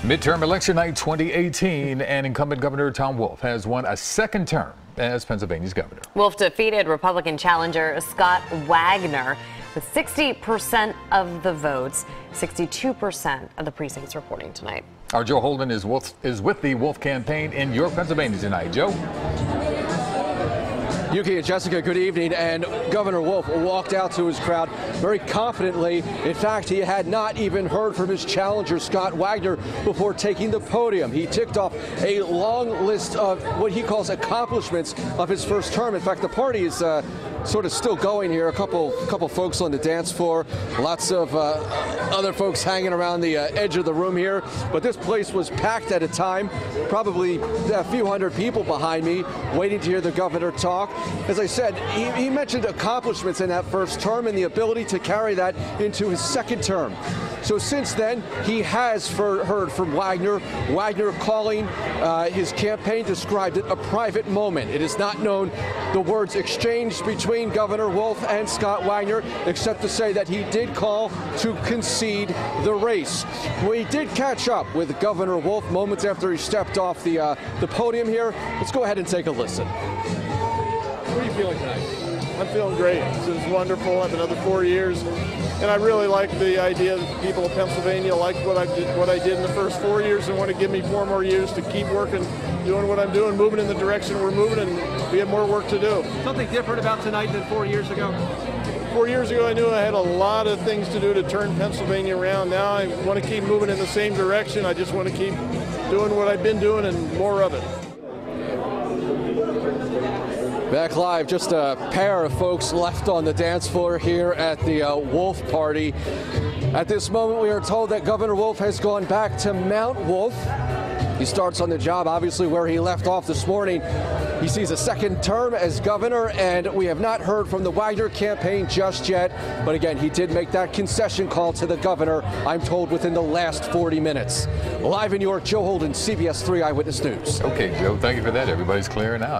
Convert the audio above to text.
Midterm election night 2018, and incumbent Governor Tom Wolf has won a second term as Pennsylvania's governor. Wolf defeated Republican challenger Scott Wagner with 60% of the votes. 62% of the precincts reporting tonight. Our Joe Holden is with the Wolf campaign in York, Pennsylvania tonight. Joe? Yuki and Jessica, good evening. And Governor Wolf walked out to his crowd very confidently. In fact, he had not even heard from his challenger, Scott Wagner, before taking the podium. He ticked off a long list of what he calls accomplishments of his first term. In fact, the party is sort of still going here. A couple folks on the dance floor, lots of other folks hanging around the edge of the room here. But this place was packed at a time, probably a few hundred people behind me waiting to hear the governor talk. As I said, he mentioned accomplishments in that first term and the ability to carry that into his second term. So since then, he has heard from Wagner. Wagner calling his campaign described it a private moment. It is not known the words exchanged between Governor Wolf and Scott Wagner, except to say that he did call to concede the race. We did catch up with Governor Wolf moments after he stepped off the podium here. Let's go ahead and take a listen. What are you feeling tonight? I'm feeling great. This is wonderful. I have another 4 years, and I really like the idea that people of Pennsylvania like what I did in the first 4 years and want to give me 4 more years to keep working, doing what I'm doing, moving in the direction we're moving, and we have more work to do. Something different about tonight than 4 years ago? 4 years ago, I knew I had a lot of things to do to turn Pennsylvania around. Now I want to keep moving in the same direction. I just want to keep doing what I've been doing and more of it. Back live, just a pair of folks left on the dance floor here at the Wolf party. At this moment, we are told that Governor Wolf has gone back to Mount Wolf. He starts on the job, obviously, where he left off this morning. He sees a second term as governor, and we have not heard from the Wagner campaign just yet. But again, he did make that concession call to the governor, I'm told, within the last 40 minutes. Live in New York, Joe Holden, CBS 3 Eyewitness News. Okay, Joe, thank you for that. Everybody's clearing out.